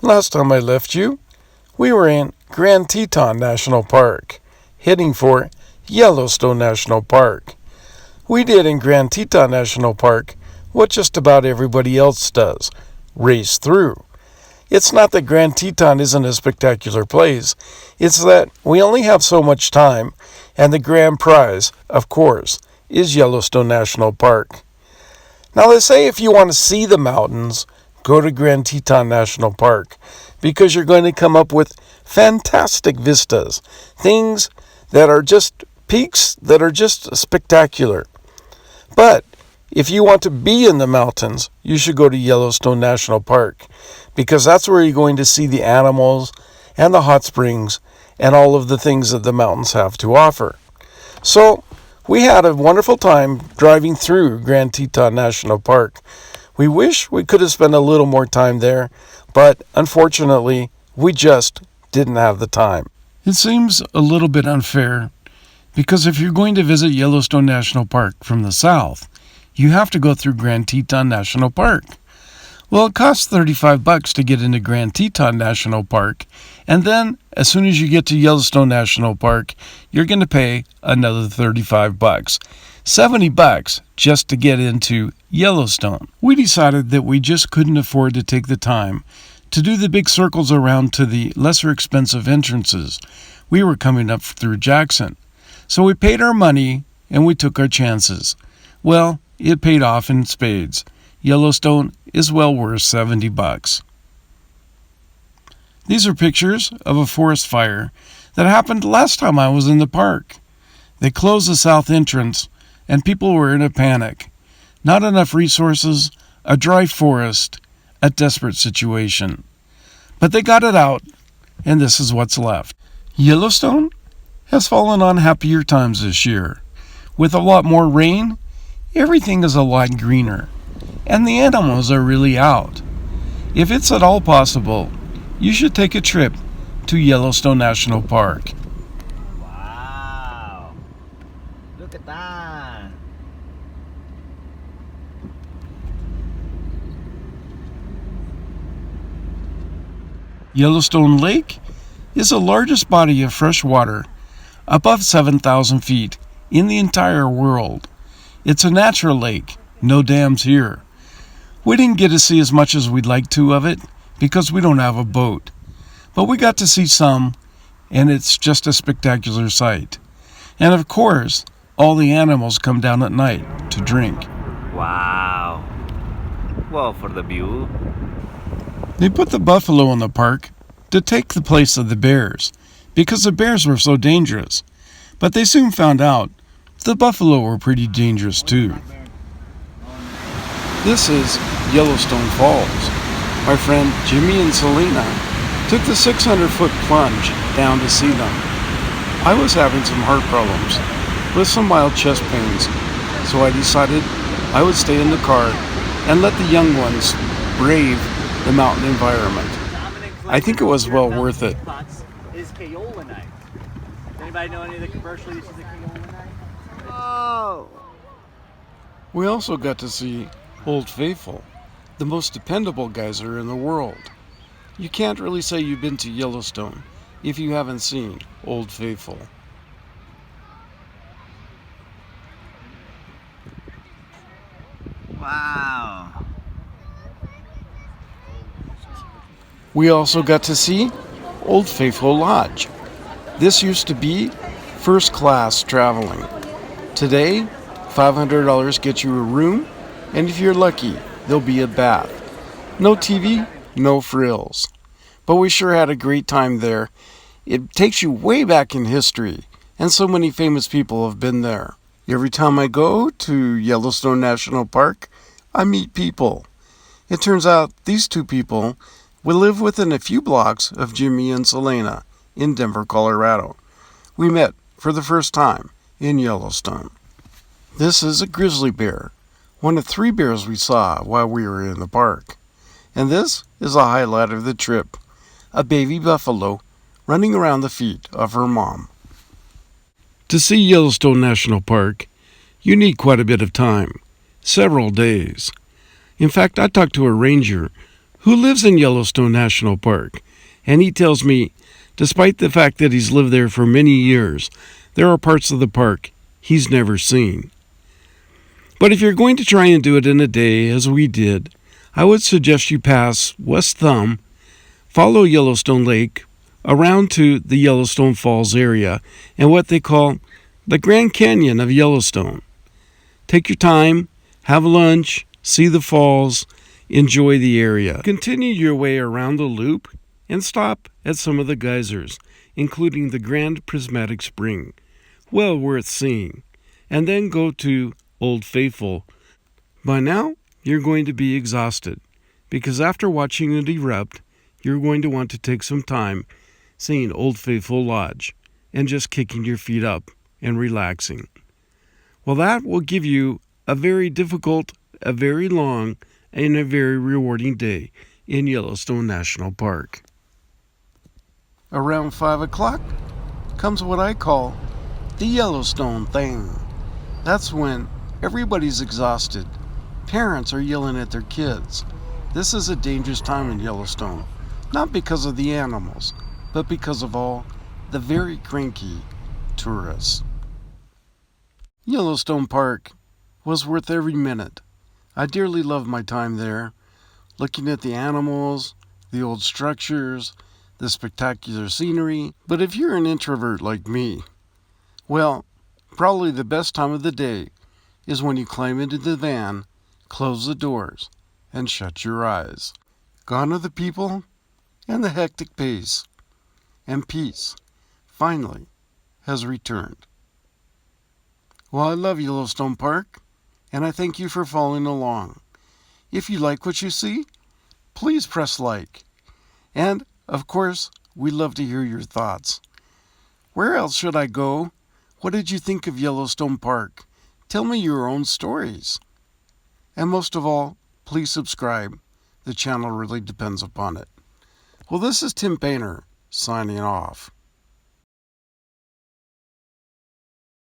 Last time I left you, we were in Grand National Park, heading for Yellowstone National Park. We did in Grand National Park what just about everybody else does, race through. It's not that Grand Teton isn't a spectacular place, it's that we only have so much time, and the grand prize, of course, is Yellowstone National Park. Now they say if you want to see the mountains, go to Grand Teton National Park, because you're going to come up with fantastic vistas, things that are just peaks that are just spectacular. But if you want to be in the mountains, you should go to Yellowstone National Park, because that's where you're going to see the animals and the hot springs and all of the things that the mountains have to offer. So we had a wonderful time driving through Grand Teton National Park. We wish we could have spent a little more time there, but unfortunately, we just didn't have the time. It seems a little bit unfair, because if you're going to visit Yellowstone National Park from the south, you have to go through Grand Teton National Park. Well, it costs $35 to get into Grand Teton National Park, and then as soon as you get to Yellowstone National Park, you're going to pay another $35. $70 just to get into Yellowstone. We decided that we just couldn't afford to take the time to do the big circles around to the lesser expensive entrances. We were coming up through Jackson. So we paid our money and we took our chances. Well, it paid off in spades. Yellowstone is well worth $70. These are pictures of a forest fire that happened last time I was in the park. They closed the south entrance and people were in a panic. Not enough resources, a dry forest, a desperate situation. But they got it out, and this is what's left. Yellowstone has fallen on happier times this year. With a lot more rain, everything is a lot greener, and the animals are really out. If it's at all possible, you should take a trip to Yellowstone National Park. Wow! Look at that! Yellowstone Lake is the largest body of fresh water above 7,000 feet in the entire world. It's a natural lake, no dams here. We didn't get to see as much as we'd like to of it because we don't have a boat. But we got to see some, and it's just a spectacular sight. And of course, all the animals come down at night to drink. Wow! Well, for the view. They put the buffalo in the park to take the place of the bears because the bears were so dangerous. But they soon found out the buffalo were pretty dangerous too. This is Yellowstone Falls. My friend Jimmy and Selena took the 600-foot plunge down to see them. I was having some heart problems with some mild chest pains, so I decided I would stay in the car and let the young ones brave the mountain environment. I think it was well worth it. Is kaolinite. Does anybody know any of the commercial uses of kaolinite? Oh! We also got to see Old Faithful, the most dependable geyser in the world. You can't really say you've been to Yellowstone if you haven't seen Old Faithful. Wow! We also got to see Old Faithful Lodge. This used to be first class traveling. Today, $500 gets you a room, and if you're lucky, there'll be a bath. No TV, no frills. But we sure had a great time there. It takes you way back in history, and so many famous people have been there. Every time I go to Yellowstone National Park, I meet people. It turns out these two people will live within a few blocks of Jimmy and Selena in Denver, Colorado. We met for the first time in Yellowstone. This is a grizzly bear, one of 3 bears we saw while we were in the park. And this is a highlight of the trip, a baby buffalo running around the feet of her mom. To see Yellowstone National Park, you need quite a bit of time, several days. In fact, I talked to a ranger who lives in Yellowstone National Park, and he tells me, despite the fact that he's lived there for many years, there are parts of the park he's never seen. But if you're going to try and do it in a day, as we did, I would suggest you pass West Thumb, follow Yellowstone Lake, around to the Yellowstone Falls area, and what they call the Grand Canyon of Yellowstone. Take your time, have lunch, see the falls, enjoy the area. Continue your way around the loop and stop at some of the geysers, including the Grand Prismatic Spring, well worth seeing, and then go to Old Faithful. By now, you're going to be exhausted, because after watching it erupt, you're going to want to take some time seeing Old Faithful Lodge and just kicking your feet up and relaxing. Well, that will give you a very difficult, a very long, and a very rewarding day in Yellowstone National Park. Around 5 o'clock comes what I call the Yellowstone thing. That's when everybody's exhausted. Parents are yelling at their kids. This is a dangerous time in Yellowstone, not because of the animals, but because of all the very cranky tourists. Yellowstone Park was worth every minute. I dearly loved my time there, looking at the animals, the old structures, the spectacular scenery. But if you're an introvert like me, well, probably the best time of the day is when you climb into the van, close the doors, and shut your eyes. Gone are the people and the hectic pace, and peace, finally, has returned. Well, I love Yellowstone Park, and I thank you for following along. If you like what you see, please press like. And, of course, we'd love to hear your thoughts. Where else should I go? What did you think of Yellowstone Park? Tell me your own stories. And most of all, please subscribe. The channel really depends upon it. Well, this is Tim Painter, signing off.